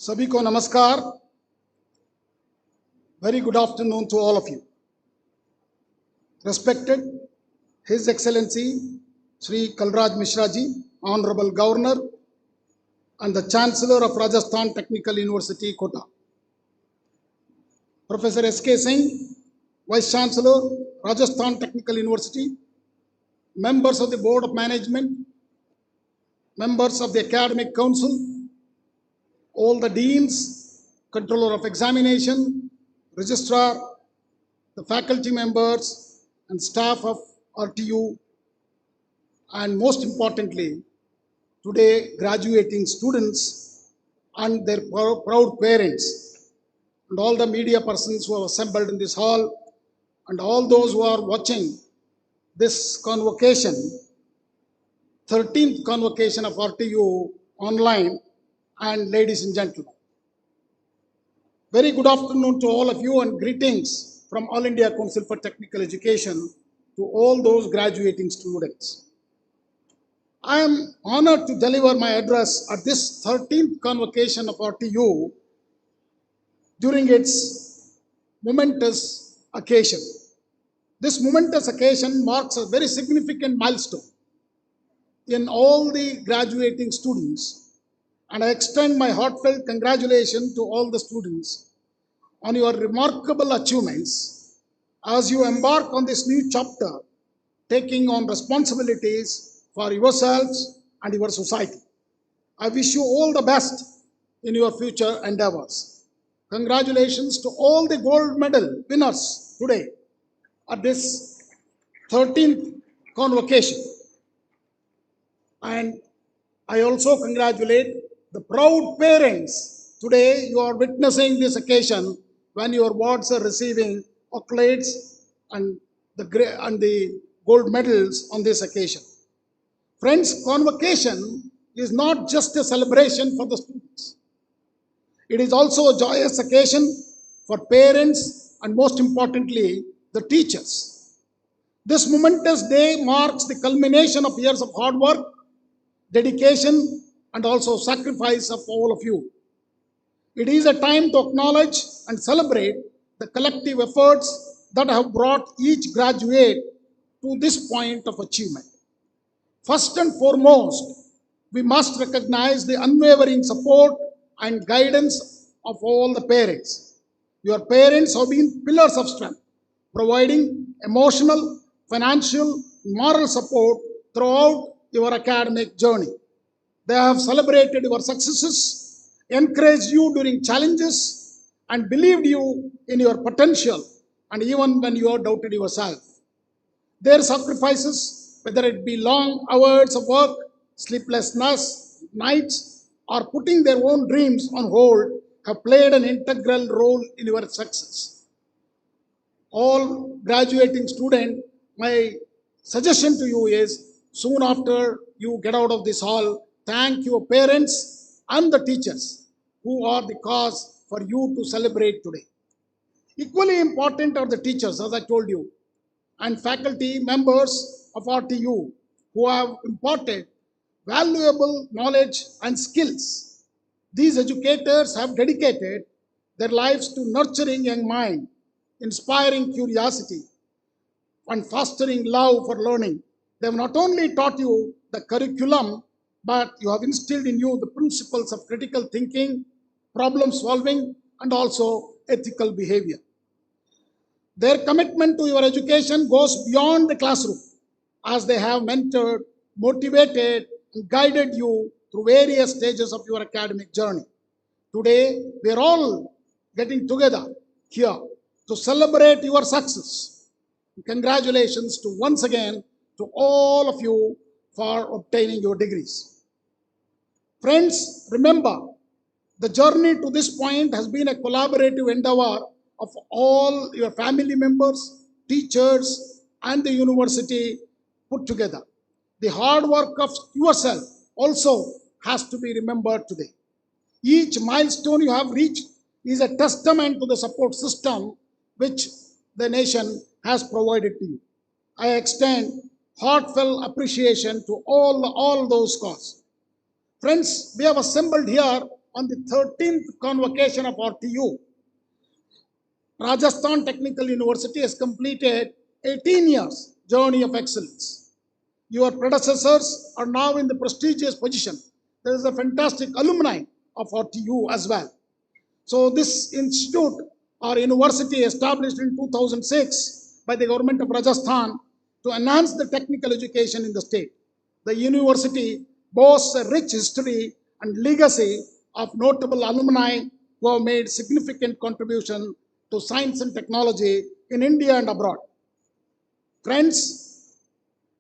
सभी को नमस्कार. Very good afternoon to all of you. Respected His Excellency Shri Kalraj Mishra ji, Honorable Governor and the Chancellor of Rajasthan Technical University, Kota. Professor S.K. Singh, Vice Chancellor, Rajasthan Technical University, members of the Board of Management, members of the Academic Council, all the deans, controller of examination, registrar, the faculty members and staff of RTU, and most importantly, today graduating students and their proud parents, and all the media persons who have assembled in this hall, and all those who are watching this convocation, 13th Convocation of RTU online, and ladies and gentlemen. Very good afternoon to all of you and greetings from All India Council for Technical Education to all those graduating students. I am honored to deliver my address at this 13th Convocation of RTU during its momentous occasion. This momentous occasion marks a very significant milestone in all the graduating students, and I extend my heartfelt congratulations to all the students on your remarkable achievements as you embark on this new chapter, taking on responsibilities for yourselves and your society. I wish you all the best in your future endeavors. Congratulations to all the gold medal winners today at this 13th convocation. And I also congratulate the proud parents. Today you are witnessing this occasion when your wards are receiving accolades and the gold medals on this occasion. Friends, convocation is not just a celebration for the students. It is also a joyous occasion for parents and most importantly, the teachers. This momentous day marks the culmination of years of hard work, dedication, and also sacrifice of all of you. It is a time to acknowledge and celebrate the collective efforts that have brought each graduate to this point of achievement. First and foremost, we must recognize the unwavering support and guidance of all the parents. Your parents have been pillars of strength, providing emotional, financial, moral support throughout your academic journey. They have celebrated your successes, encouraged you during challenges, and believed you in your potential, and even when you have doubted yourself. Their sacrifices, whether it be long hours of work, sleepless nights, or putting their own dreams on hold, have played an integral role in your success. All graduating students, my suggestion to you is, soon after you get out of this hall, thank your parents and the teachers who are the cause for you to celebrate today. Equally important are the teachers, as I told you, and faculty members of RTU who have imparted valuable knowledge and skills. These educators have dedicated their lives to nurturing young mind, inspiring curiosity, and fostering love for learning. They have not only taught you the curriculum, but you have instilled in you the principles of critical thinking, problem solving, and also ethical behavior. Their commitment to your education goes beyond the classroom, as they have mentored, motivated, and guided you through various stages of your academic journey. Today, we are all getting together here to celebrate your success. Congratulations to once again to all of you for obtaining your degrees. Friends, remember, the journey to this point has been a collaborative endeavor of all your family members, teachers, and the university put together. The hard work of yourself also has to be remembered today. Each milestone you have reached is a testament to the support system which the nation has provided to you. I extend heartfelt appreciation to all those causes. Friends, we have assembled here on the 13th Convocation of RTU. Rajasthan Technical University has completed 18 years journey of excellence. Your predecessors are now in the prestigious position. There is a fantastic alumni of RTU as well. So this institute or university established in 2006 by the government of Rajasthan to enhance the technical education in the state. The university boasts a rich history and legacy of notable alumni who have made significant contribution to science and technology in India and abroad. Friends,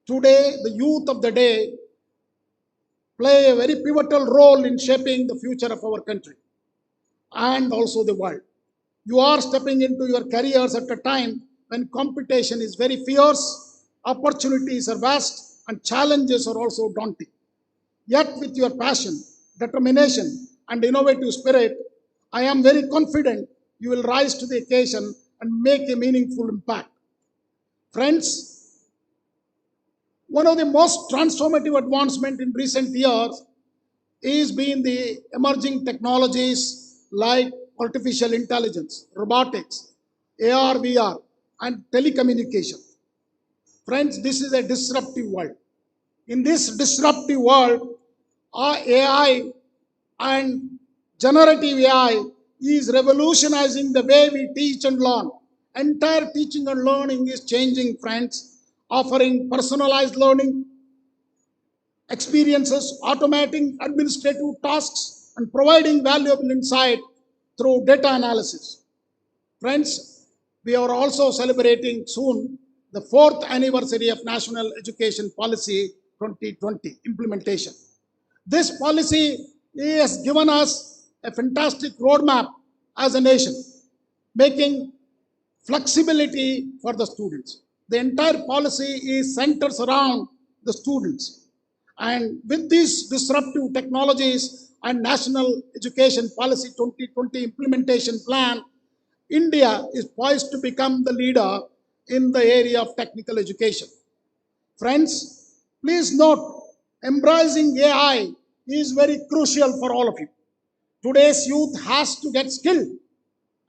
today the youth of the day play a very pivotal role in shaping the future of our country and also the world. You are stepping into your careers at a time when competition is very fierce, opportunities are vast, and challenges are also daunting. Yet with your passion, determination, and innovative spirit, I am very confident you will rise to the occasion and make a meaningful impact. Friends, one of the most transformative advancements in recent years is being the emerging technologies like artificial intelligence, robotics, AR, VR, and telecommunication. Friends, this is a disruptive world. In this disruptive world, our AI and generative AI is revolutionizing the way we teach and learn. Entire teaching and learning is changing, friends, offering personalized learning experiences, automating administrative tasks, and providing valuable insight through data analysis. Friends, we are also celebrating soon the 4th anniversary of National Education Policy 2020 implementation. This policy has given us a fantastic roadmap as a nation, making flexibility for the students. The entire policy is centers around the students. And with these disruptive technologies and National Education Policy 2020 implementation plan, India is poised to become the leader in the area of technical education. Friends, please note, embracing AI is very crucial for all of you. Today's youth has to get skilled,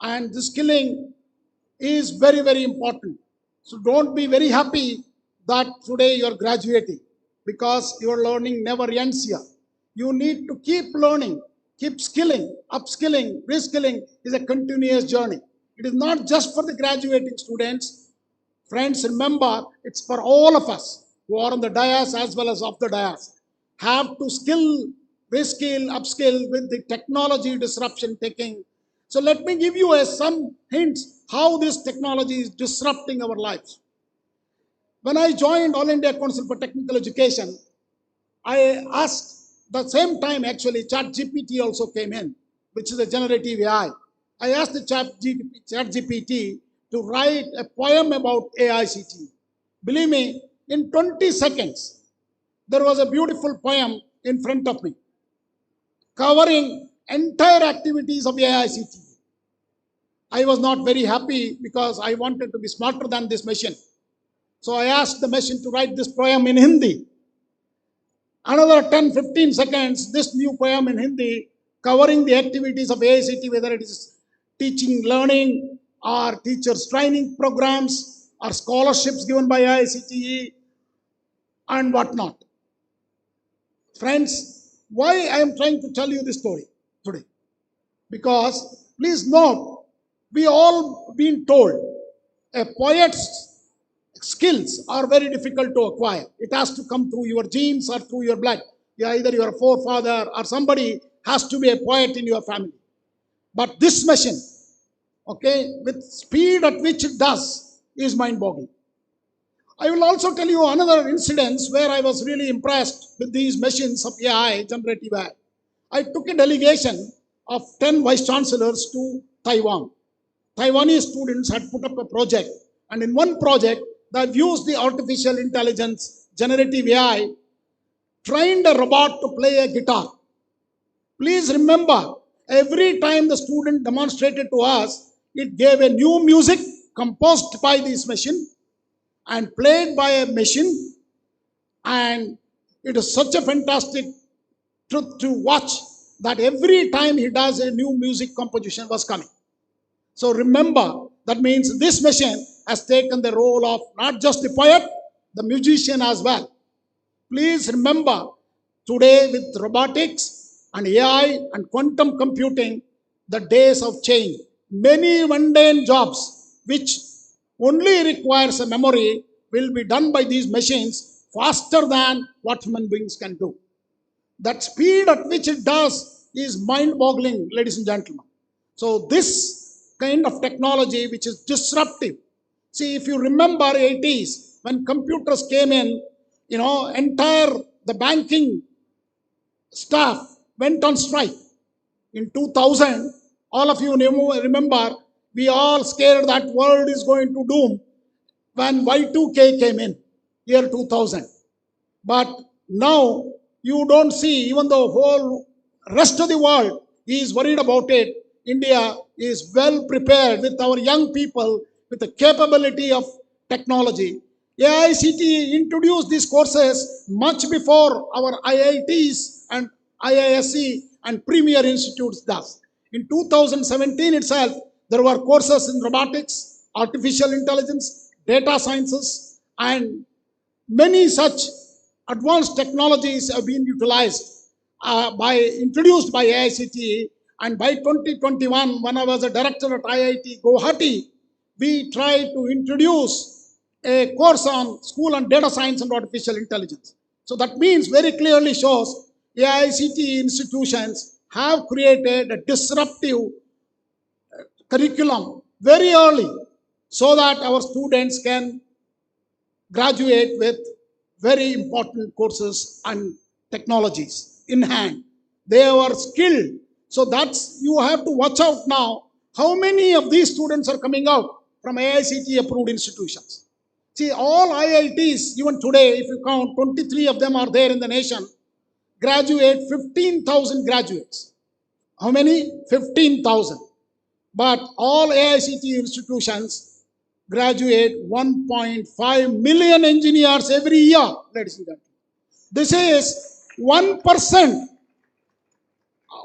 and the skilling is very, very important. So don't be very happy that today you're graduating, because your learning never ends here. You need to keep learning, keep skilling, upskilling, reskilling is a continuous journey. It is not just for the graduating students. Friends, remember, it's for all of us who are on the dais as well as off the dais. Have to skill, reskill, upskill with the technology disruption taking. So let me give you some hints how this technology is disrupting our lives. When I joined All India Council for Technical Education, I asked, the same time actually ChatGPT also came in, which is a generative AI. I asked the ChatGPT to write a poem about AICTE. Believe me, in 20 seconds, there was a beautiful poem in front of me, covering entire activities of AICTE. I was not very happy because I wanted to be smarter than this machine. So I asked the machine to write this poem in Hindi. Another 10-15 seconds, this new poem in Hindi covering the activities of AICTE, whether it is teaching, learning, or teachers training programs, or scholarships given by AICTE, and whatnot. Friends, why I am trying to tell you this story today? Because please note, we all been told a poet's skills are very difficult to acquire. It has to come through your genes or through your blood. Either your forefather or somebody has to be a poet in your family. But this machine, okay, with speed at which it does is mind-boggling. I will also tell you another incident where I was really impressed with these machines of AI, generative AI. I took a delegation of 10 vice chancellors to Taiwan. Taiwanese students had put up a project, and in one project, they've used the artificial intelligence, generative AI, trained a robot to play a guitar. Please remember, every time the student demonstrated to us, it gave a new music composed by this machine and played by a machine, and it is such a fantastic truth to watch that every time he does a new music composition was coming. So remember, that means this machine has taken the role of not just the poet, the musician as well. Please remember, today with robotics and AI and quantum computing, the days of change. Many mundane jobs which only requires a memory will be done by these machines faster than what human beings can do. That speed at which it does is mind-boggling, ladies and gentlemen. So this kind of technology which is disruptive. See, if you remember 80s, when computers came in, entire the banking staff went on strike. In 2000, all of you remember, we all scared that world is going to doom when Y2K came in, year 2000. But now you don't see, even the whole rest of the world is worried about it, India is well prepared with our young people with the capability of technology. AICTE introduced these courses much before our IITs and IISc and premier institutes does. In 2017 itself, there were courses in robotics, artificial intelligence, data sciences, and many such advanced technologies have been utilized introduced by AICTE, and by 2021, when I was a director at IIT Guwahati, we tried to introduce a course on school and data science and artificial intelligence. So that means very clearly shows AICTE institutions have created a disruptive curriculum very early so that our students can graduate with very important courses and technologies in hand. They were skilled. So that's, you have to watch out now. How many of these students are coming out from AICTE approved institutions? See, all IITs, even today, if you count, 23 of them are there in the nation, graduate 15,000 graduates. How many? 15,000. But all AICTE institutions graduate 1.5 million engineers every year, ladies and gentlemen. This is 1%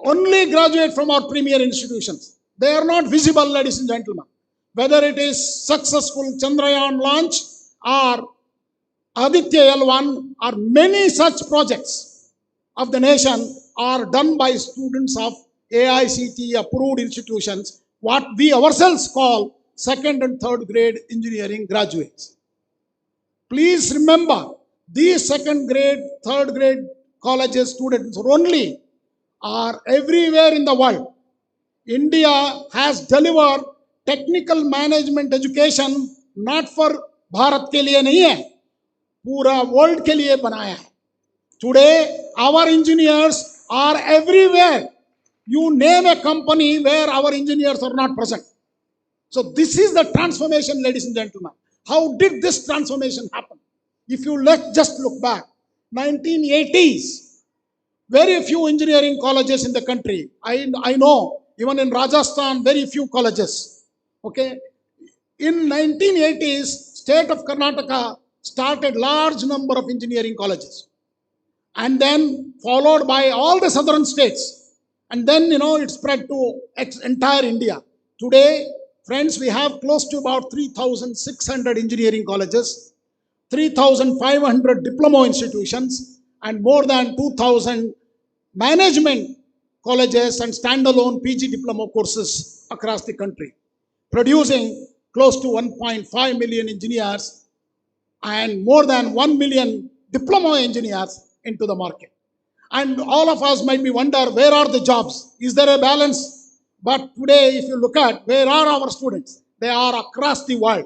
only graduate from our premier institutions. They are not visible, ladies and gentlemen. Whether it is successful Chandrayaan launch or Aditya L1 or many such projects of the nation are done by students of AICTE approved institutions, what we ourselves call second and third grade engineering graduates. Please remember, these second grade, third grade colleges students only are everywhere in the world. India has delivered technical management education not for Bharat ke liye nahi hai, pura world ke liye banaya hai. Today, our engineers are everywhere. You name a company where our engineers are not present. So this is the transformation, ladies and gentlemen. How did this transformation happen? If you just look back, 1980s, very few engineering colleges in the country. I know, even in Rajasthan, very few colleges. Okay. In 1980s, state of Karnataka started large number of engineering colleges. And then followed by all the southern states. And then, it spread to entire India. Today, friends, we have close to about 3,600 engineering colleges, 3,500 diploma institutions, and more than 2,000 management colleges and standalone PG diploma courses across the country, producing close to 1.5 million engineers and more than 1 million diploma engineers into the market. And all of us might be wonder, where are the jobs? Is there a balance? But today, if you look at where are our students, they are across the world.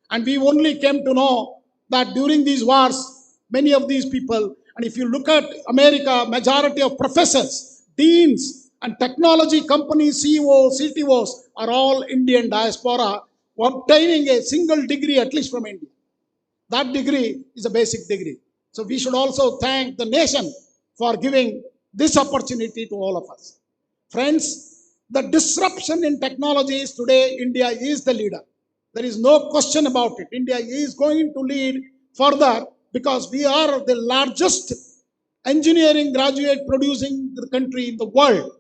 And we only came to know that during these wars, many of these people, and if you look at America, majority of professors, deans, and technology companies, CEOs, CTOs are all Indian diaspora, obtaining a single degree at least from India. That degree is a basic degree. So we should also thank the nation for giving this opportunity to all of us. Friends, the disruption in technologies today, India is the leader. There is no question about it. India is going to lead further because we are the largest engineering graduate producing the country in the world.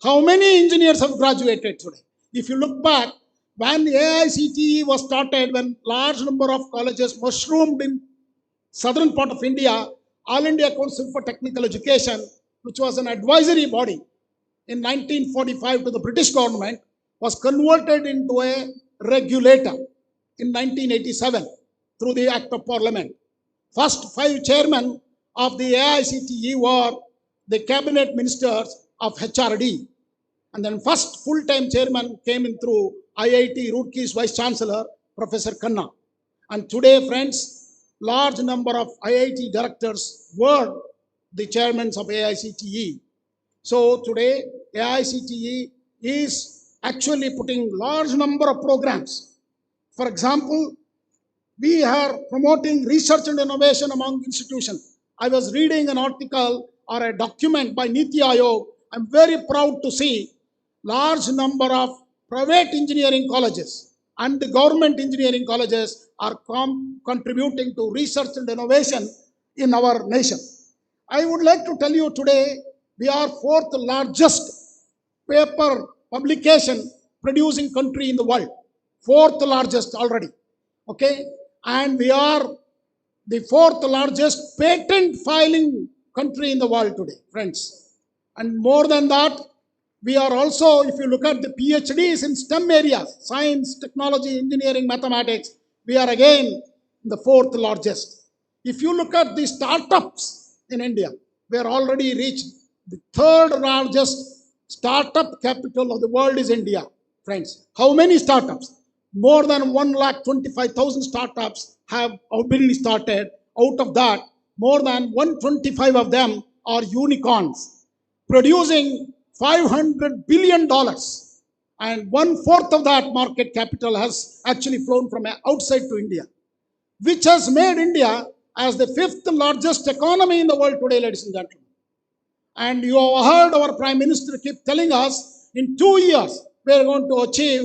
How many engineers have graduated today? If you look back, when AICTE was started, when large number of colleges mushroomed in southern part of India, All India Council for Technical Education, which was an advisory body in 1945 to the British government, was converted into a regulator in 1987 through the Act of Parliament. First 5 chairmen of the AICTE were the cabinet ministers of HRD. And then first full-time chairman came in through IIT Roorkee's Vice Chancellor, Professor Khanna. And today, friends, large number of IIT directors were the chairmen of AICTE. So today, AICTE is actually putting large number of programs. For example, we are promoting research and innovation among institutions. I was reading an article or a document by Niti Aayog. I'm very proud to see large number of private engineering colleges and the government engineering colleges are contributing to research and innovation in our nation. I would like to tell you today, we are 4th largest paper publication producing country in the world. 4th largest already. Okay? And we are the 4th largest patent filing country in the world today, friends. And more than that, we are also, if you look at the PhDs in STEM areas, science, technology, engineering, mathematics, we are again the 4th largest. If you look at the startups in India, we are already reached the 3rd largest startup capital of the world is India, friends. How many startups? More than 1,25,000 startups have been started. Out of that, more than 125 of them are unicorns, producing $500 billion. And 1/4 of that market capital has actually flown from outside to India, which has made India as the 5th largest economy in the world today, ladies and gentlemen. And you have heard our Prime Minister keep telling us, in 2 years, we are going to achieve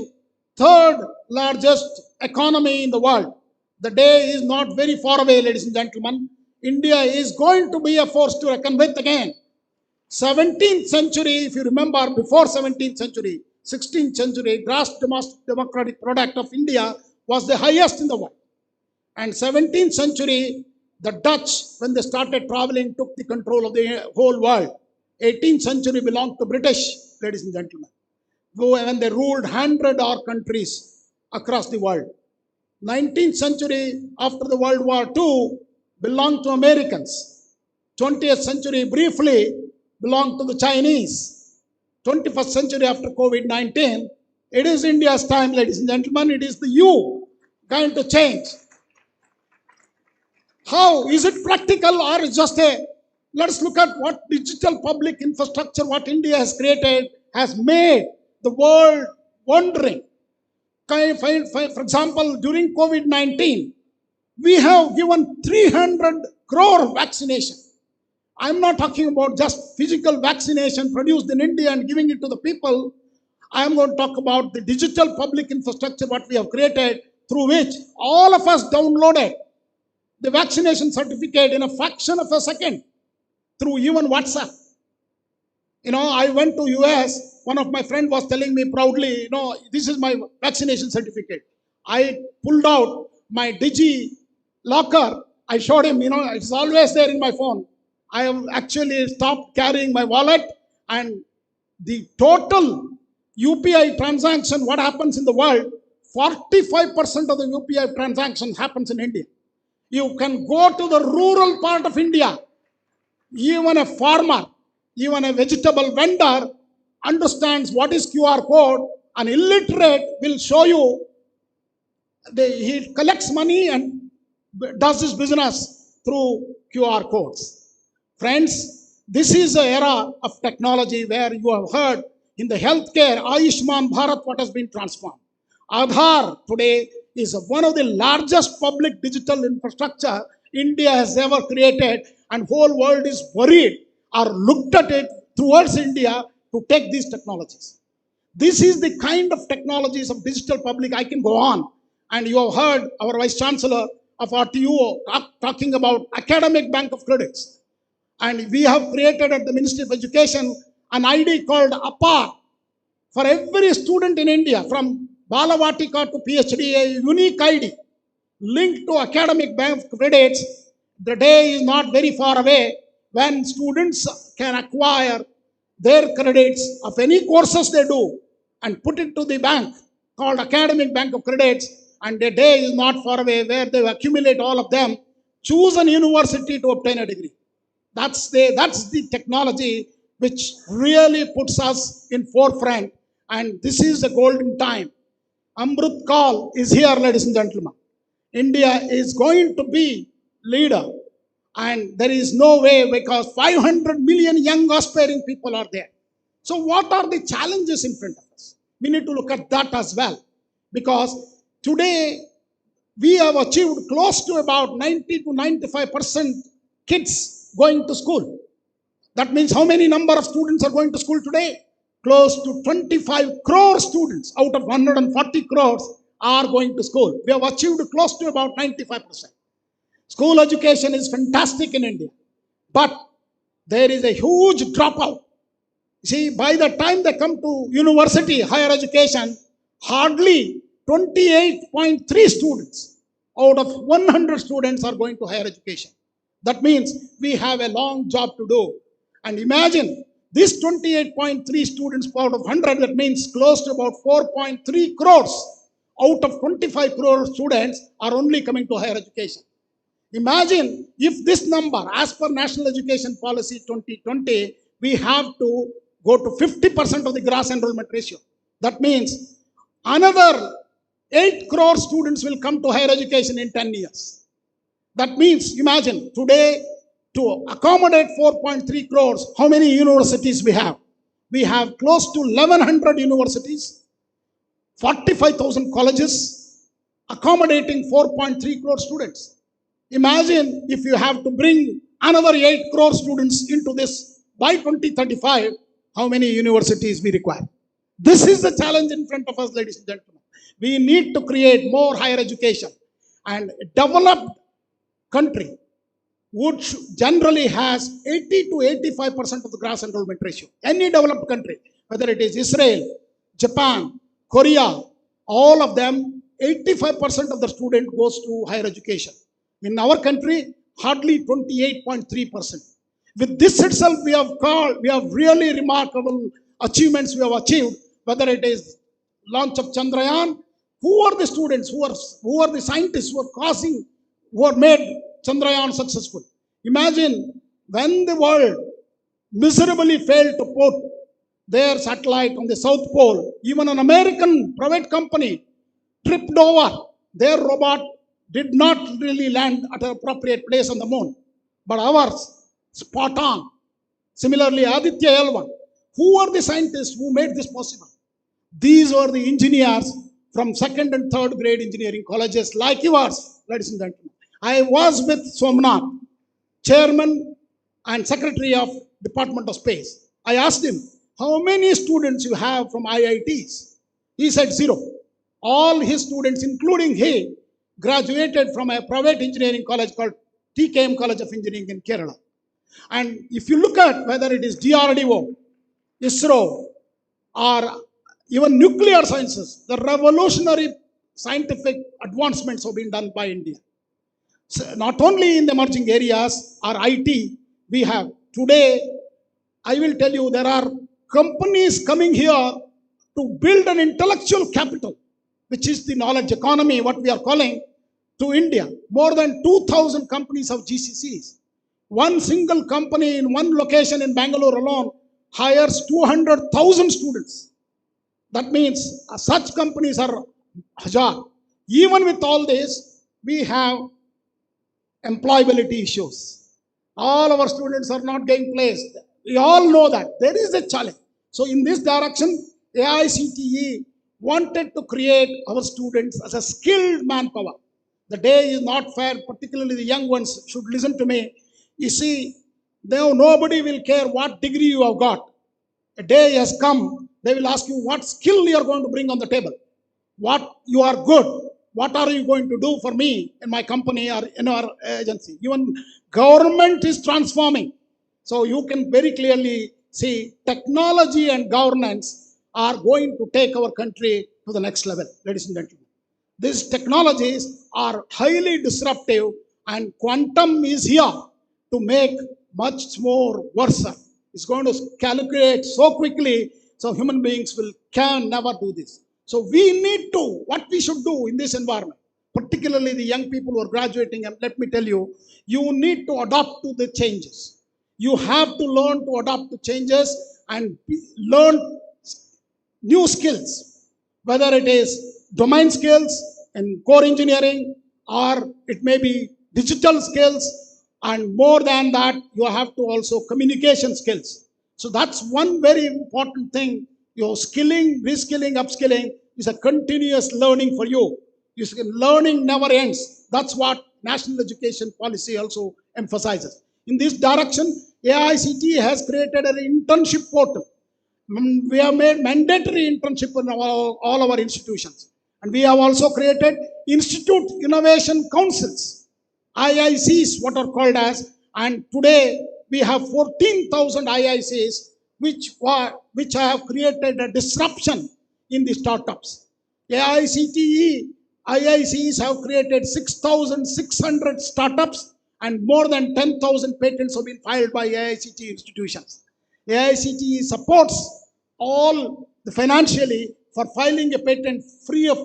3rd largest economy in the world. The day is not very far away, ladies and gentlemen. India is going to be a force to reckon with again. 17th century, if you remember, before 17th century, 16th century, gross democratic product of India was the highest in the world. And 17th century, the Dutch, when they started traveling, took the control of the whole world. 18th century belonged to British, ladies and gentlemen, when they ruled 100-odd countries across the world. 19th century, after the World War II, belonged to Americans. 20th century, briefly, belonged to the Chinese. 21st century, after COVID-19, it is India's time, ladies and gentlemen. It is the you going to change. How? Is it practical or just a, let's look at what digital public infrastructure, what India has created, has made the world wondering. For example, during COVID-19, we have given 300 crore vaccination. I'm not talking about just physical vaccination produced in India and giving it to the people. I'm going to talk about the digital public infrastructure, what we have created, through which all of us downloaded the vaccination certificate in a fraction of a second through even WhatsApp. You know, I went to US. One of my friends was telling me proudly, you know, this is my vaccination certificate. I pulled out my Digi locker. I showed him, you know, it's always there in my phone. I have actually stopped carrying my wallet, and the total UPI transaction, what happens in the world, 45% of the UPI transaction happens in India. You can go to the rural part of India, even a farmer, even a vegetable vendor understands what is QR code. An illiterate will show you, he collects money and does his business through QR codes. Friends, this is an era of technology where you have heard in the healthcare, Ayushman Bharat, what has been transformed. Aadhaar today is one of the largest public digital infrastructure India has ever created, and whole world is worried or looked at it towards India to take these technologies. This is the kind of technologies of digital public. I can go on. And you have heard our Vice Chancellor of RTU talking about academic bank of credits. And we have created at the Ministry of Education an ID called APAR for every student in India, from Balavatika to PhD, a unique ID linked to academic bank credits. The day is not very far away when students can acquire their credits of any courses they do and put it to the bank called academic bank of credits, and the day is not far away where they accumulate all of them, choose a university to obtain a degree. That's the technology which really puts us in forefront, and this is the golden time. Amrut Kal is here, ladies and gentlemen. India is going to be leader, and there is no way, because 500 million young aspiring people are there. So what are the challenges in front of us? We need to look at that as well, because today we have achieved close to about 90 to 95% kids going to school. That means how many number of students are going to school today? Close to 25 crore students out of 140 crores are going to school. We have achieved close to about 95%. School education is fantastic in India, but there is a huge dropout. See, by the time they come to university, higher education, hardly 28.3 students out of 100 students are going to higher education. That means we have a long job to do. And imagine this 28.3 students out of 100, that means close to about 4.3 crores out of 25 crore students are only coming to higher education. Imagine if this number, as per National Education Policy 2020, we have to go to 50% of the gross enrollment ratio. That means another 8 crore students will come to higher education in 10 years. That means, imagine, today, to accommodate 4.3 crores, how many universities we have? We have close to 1,100 universities, 45,000 colleges, accommodating 4.3 crore students. Imagine if you have to bring another 8 crore students into this by 2035, how many universities we require. This is the challenge in front of us, ladies and gentlemen. We need to create more higher education, and a developed country which generally has 80 to 85% of the gross enrollment ratio. Any developed country, whether it is Israel, Japan, Korea, all of them, 85% of the student goes to higher education. In our country, hardly 28.3%. With this itself, we have really remarkable achievements we have achieved, whether it is launch of Chandrayaan. Who are the students, who are the scientists who are made Chandrayaan successful? Imagine when the world miserably failed to put their satellite on the South Pole, even an American private company tripped over. Their robot did not really land at an appropriate place on the moon. But ours, spot on. Similarly, Aditya L1. Who are the scientists who made this possible? These were the engineers from second and third grade engineering colleges like yours, ladies and gentlemen. I was with Somnath, chairman and secretary of Department of Space. I asked him, how many students you have from IITs? He said 0. All his students, including he, graduated from a private engineering college called TKM College of Engineering in Kerala. And if you look at whether it is DRDO, ISRO, or even nuclear sciences, the revolutionary scientific advancements have been done by India. So not only in the emerging areas or IT, we have today, I will tell you, there are companies coming here to build an intellectual capital, which is the knowledge economy, what we are calling, to India. More than 2,000 companies have GCCs. One single company in one location in Bangalore alone hires 200,000 students. That means such companies are Hajar. Even with all this, we have employability issues. All our students are not getting placed. We all know that. There is a challenge. So in this direction, AICTE wanted to create our students as a skilled manpower. The day is not fair, particularly the young ones should listen to me. You see, nobody will care what degree you have got. A day has come, they will ask you what skill you are going to bring on the table. What you are good. What are you going to do for me in my company or in our agency? Even government is transforming. So you can very clearly see technology and governance are going to take our country to the next level, ladies and gentlemen. These technologies are highly disruptive, and quantum is here to make much more worse. It's going to calculate so quickly, so human beings can never do this. So we need to, what we should do in this environment, particularly the young people who are graduating, and let me tell you, you need to adapt to the changes. You have to learn to adapt to changes and learn new skills, whether it is domain skills and core engineering, or it may be digital skills, and more than that, you have to also communication skills. So that's one very important thing. Your skilling, reskilling, upskilling is a continuous learning for you. Learning never ends. That's what national education policy also emphasizes. In this direction, AICTE has created an internship portal. We have made mandatory internship in all our institutions. And we have also created Institute Innovation Councils, IICs, what are called as. And today we have 14,000 IICs, which have created a disruption in the startups. AICTE, IICs have created 6,600 startups, and more than 10,000 patents have been filed by AICTE institutions. AICTE supports all financially for filing a patent free of,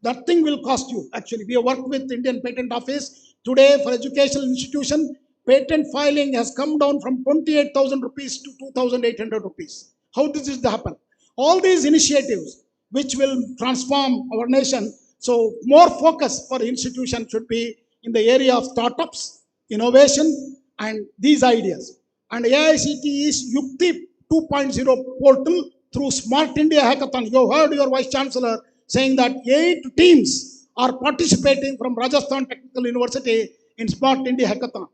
nothing will cost you. Actually, we have worked with Indian Patent Office. Today, for educational institution, patent filing has come down from 28,000 rupees to 2,800 rupees. How does this happen? All these initiatives, which will transform our nation. So more focus for institutions should be in the area of startups, innovation, and these ideas. And AICTE's YUKTI 2.0 portal through Smart India Hackathon. You heard your Vice Chancellor saying that 8 teams are participating from Rajasthan Technical University in Smart India Hackathon.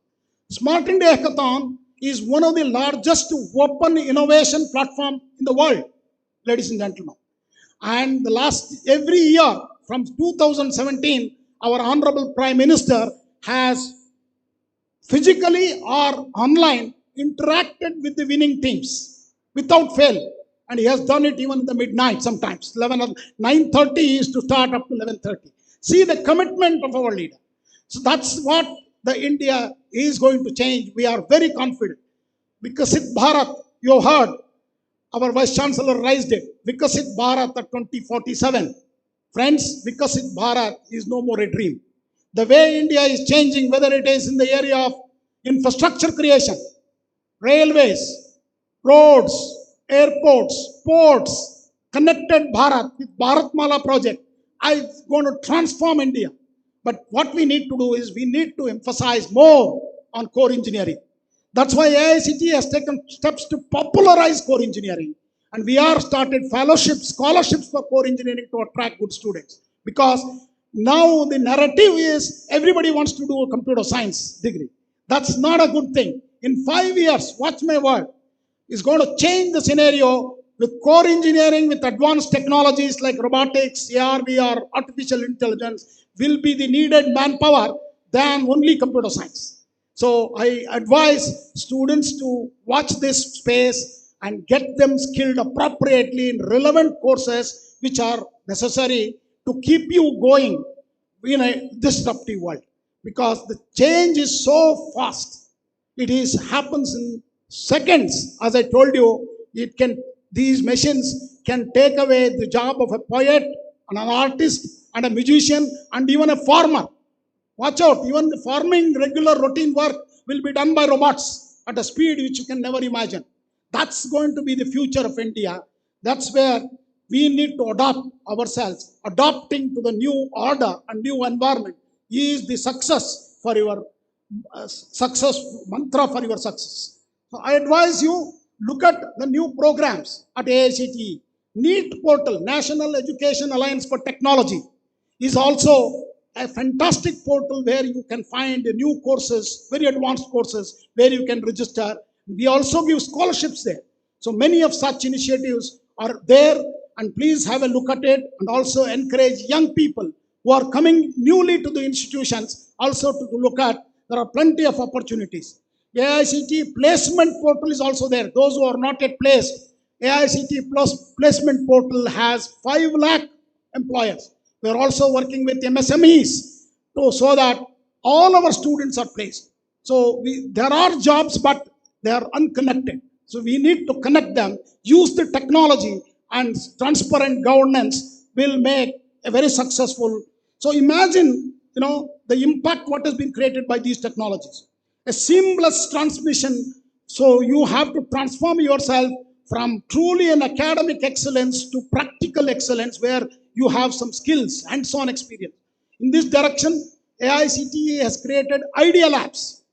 Smart India Hackathon is one of the largest open innovation platform in the world, ladies and gentlemen. And every year from 2017, our Honorable Prime Minister has physically or online interacted with the winning teams without fail. And he has done it even in the midnight sometimes. 9:30 is to start up to 11:30. See the commitment of our leader. So that's what the India is going to change. We are very confident. Vikasit Bharat, you heard, our Vice Chancellor raised it. Vikasit Bharat at 2047. Friends, Vikasit Bharat is no more a dream. The way India is changing, whether it is in the area of infrastructure creation, railways, roads, airports, ports, connected Bharat with Bharatmala project, is going to transform India. But what we need to do is we need to emphasize more on core engineering. That's why AICTE has taken steps to popularize core engineering. And we are started fellowships, scholarships for core engineering to attract good students. Because now the narrative is everybody wants to do a computer science degree. That's not a good thing. In 5 years, watch my word, is going to change the scenario with core engineering, with advanced technologies like robotics, AR, VR, artificial intelligence, will be the needed manpower than only computer science. So I advise students to watch this space and get them skilled appropriately in relevant courses which are necessary to keep you going in a disruptive world. Because the change is so fast. It happens in seconds. As I told you, these machines can take away the job of a poet and an artist and a musician and even a farmer. Watch out, even the farming regular routine work will be done by robots at a speed which you can never imagine. That's going to be the future of India. That's where we need to adapt ourselves. Adapting to the new order and new environment is the success for your mantra for your success. So I advise you, look at the new programs at AICTE. NEET portal, National Education Alliance for Technology, is also a fantastic portal where you can find new courses, very advanced courses, where you can register. We also give scholarships there. So many of such initiatives are there, and please have a look at it, and also encourage young people who are coming newly to the institutions also to look at. There are plenty of opportunities. AICTE placement portal is also there. Those who are not yet placed, AICTE plus placement portal has 5 lakh employers. We are also working with MSMEs so that all our students are placed. So there are jobs, but they are unconnected. So we need to connect them, use the technology, and transparent governance will make a very successful. So imagine, the impact what has been created by these technologies. A seamless transmission. So you have to transform yourself from truly an academic excellence to practical excellence where you have some skills, hands-on experience. In this direction, AICTE has created Idea Labs.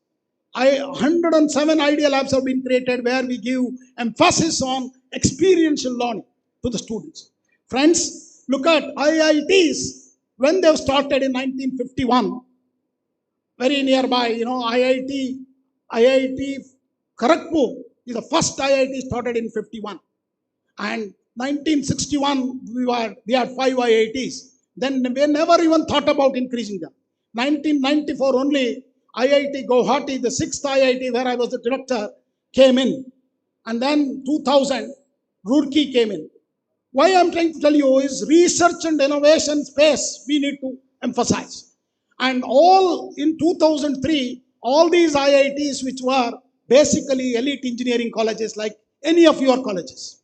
107 Idea Labs have been created where we give emphasis on experiential learning to the students. Friends, look at IITs when they started in 1951. Very nearby, IIT Kharagpur is the first IIT started in 51. And 1961, we had 5 IITs. Then we never even thought about increasing them. 1994 only, IIT Guwahati, the 6th IIT where I was the director, came in. And then 2000, Roorkee came in. Why I'm trying to tell you is research and innovation space we need to emphasize. And all in 2003, all these IITs which were basically elite engineering colleges like any of your colleges.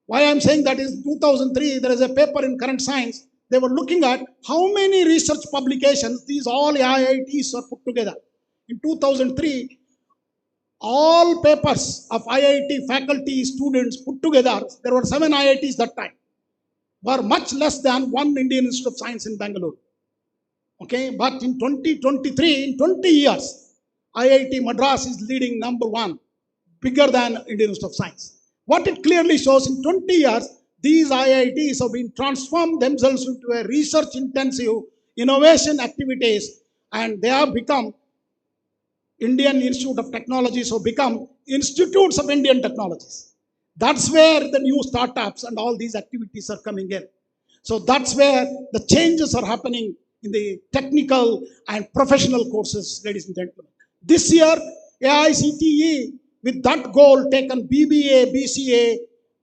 Why I'm saying that is 2003, there is a paper in Current Science. They were looking at how many research publications these all IITs are put together. In 2003, all papers of IIT faculty, students put together, there were 7 IITs that time, were much less than one Indian Institute of Science in Bangalore. Okay, but in 2023, in 20 years, IIT Madras is leading number 1, bigger than Indian Institute of Science. What it clearly shows, in 20 years, these IITs have been transformed themselves into a research-intensive innovation activities, and they have become Indian Institute of Technologies, have become institutes of Indian technologies. That's where the new startups and all these activities are coming in. So that's where the changes are happening in the technical and professional courses, ladies and gentlemen. This year, AICTE, with that goal, taken BBA, BCA,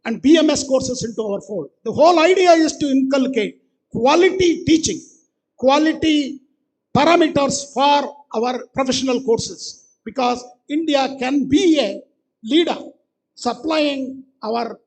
and BMS courses into our fold. The whole idea is to inculcate quality teaching, quality parameters for our professional courses, because India can be a leader supplying our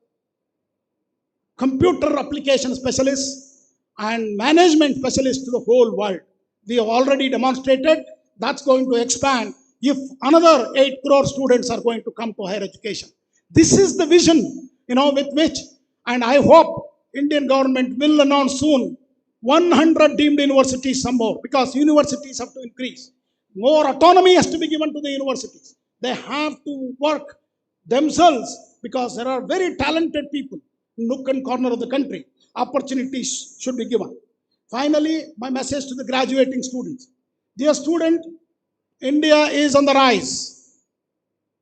computer application specialists and management specialists to the whole world. We have already demonstrated that's going to expand if another 8 crore students are going to come to higher education. This is the vision, with which, and I hope Indian government will announce soon 100 deemed universities some more, because universities have to increase. More autonomy has to be given to the universities. They have to work themselves because there are very talented people in nook and corner of the country. Opportunities should be given. Finally, my message to the graduating students. Dear student, India is on the rise.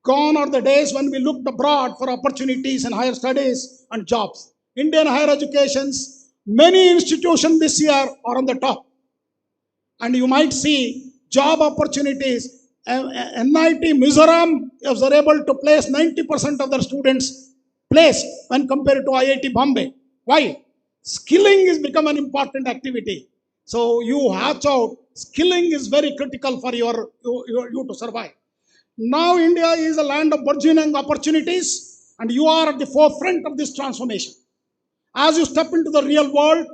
Gone are the days when we looked abroad for opportunities in higher studies and jobs. Indian higher educations, many institutions this year are on the top. And you might see job opportunities. NIT Mizoram was able to place 90% of their students placed when compared to IIT Bombay. Why? Skilling has become an important activity. So you hatch out. Skilling is very critical for you to survive. Now India is a land of burgeoning opportunities, and you are at the forefront of this transformation. As you step into the real world,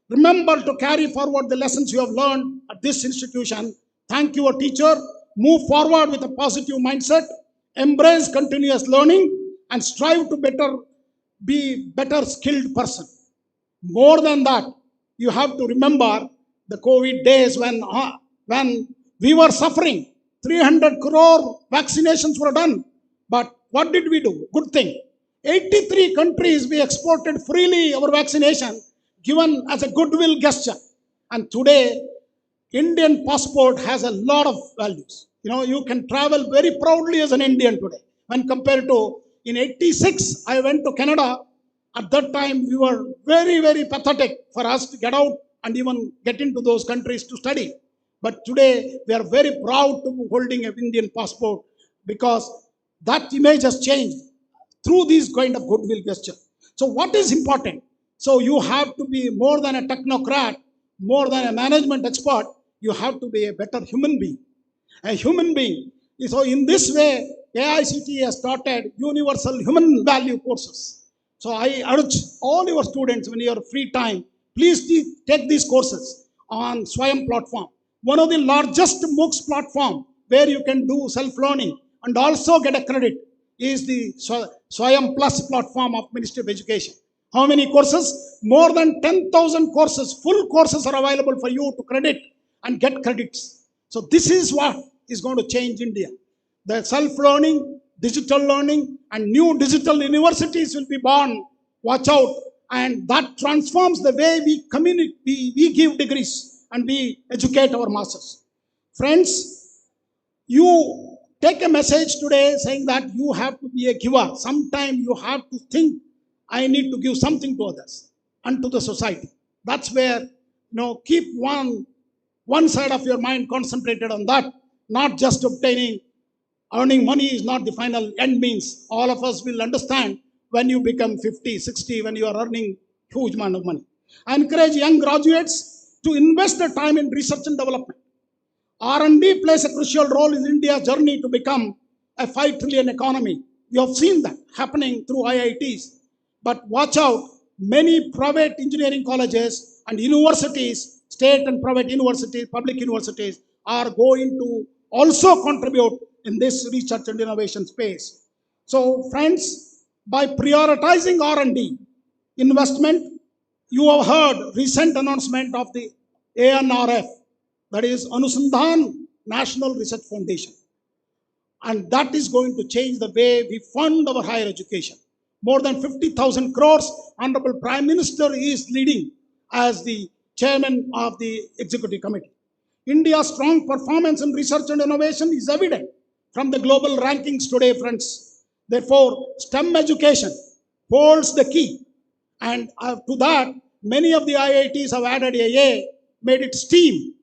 remember to carry forward the lessons you have learned at this institution. Thank your teacher. Move forward with a positive mindset. Embrace continuous learning and strive to be better skilled person. More than that, you have to remember the COVID days when we were suffering. 300 crore vaccinations were done. But what did we do? Good thing. 83 countries we exported freely our vaccination, given as a goodwill gesture. And today, Indian passport has a lot of values. You can travel very proudly as an Indian today. When compared to, in 86, I went to Canada. At that time, we were very, very pathetic for us to get out and even get into those countries to study. But today, we are very proud to be holding an Indian passport. because that image has changed through these kind of goodwill gesture. So what is important? So you have to be more than a technocrat, more than a management expert. You have to be a better human being. A human being. So in this way, AICTE has started universal human value courses. So I urge all your students, when you have free time, please take these courses on Swayam platform. One of the largest MOOCs platform where you can do self-learning and also get a credit is the Swayam Plus platform of Ministry of Education. How many courses? More than 10,000 courses, full courses are available for you to credit and get credits. So this is what is going to change India. The self-learning, digital learning, and new digital universities will be born. Watch out. And that transforms the way we communicate, we give degrees and we educate our masses. Friends, you take a message today saying that you have to be a giver. Sometimes you have to think, I need to give something to others and to the society. That's where, keep one side of your mind concentrated on that, not just earning money is not the final end means. All of us will understand when you become 50, 60, when you are earning huge amount of money. I encourage young graduates to invest their time in research and development. R&D plays a crucial role in India's journey to become a 5 trillion economy. You have seen that happening through IITs. But watch out, many private engineering colleges and universities, state and private universities, public universities, are going to also contribute in this research and innovation space. So friends, by prioritizing R&D investment, you have heard recent announcement of the ANRF, that is Anusandhan National Research Foundation. And that is going to change the way we fund our higher education. More than 50,000 crores, Honorable Prime Minister is leading as the chairman of the executive committee. India's strong performance in research and innovation is evident from the global rankings today, friends. Therefore, STEM education holds the key. And to that, many of the IITs have added a made it STEAM.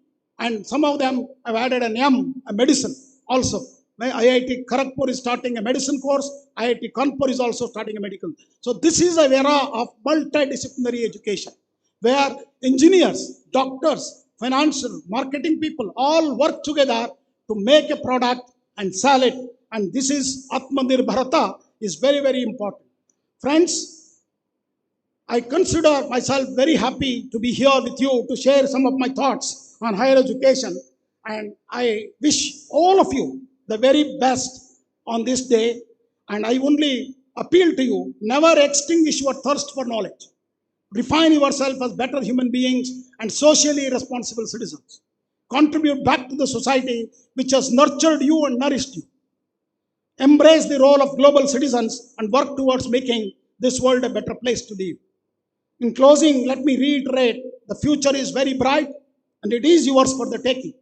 And some of them have added an M, a medicine also. IIT Kharagpur is starting a medicine course. IIT Kanpur is also starting a medical. So this is an era of multidisciplinary education, where engineers, doctors, financial, marketing people all work together to make a product and sell it. And this is Atmanirbhar Bharata is very, very important. Friends, I consider myself very happy to be here with you to share some of my thoughts on higher education. And I wish all of you the very best on this day. And I only appeal to you, never extinguish your thirst for knowledge. Refine yourself as better human beings and socially responsible citizens. Contribute back to the society which has nurtured you and nourished you. Embrace the role of global citizens and work towards making this world a better place to live. In closing, let me reiterate, the future is very bright and it is yours for the taking.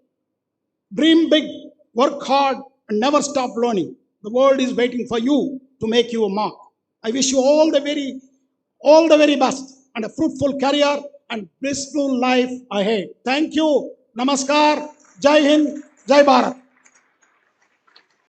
Dream big, work hard, and never stop learning. The world is waiting for you to make you a mark. I wish you all the very best and a fruitful career and blissful life ahead. Thank you. Namaskar. Jai Hind. Jai Bharat.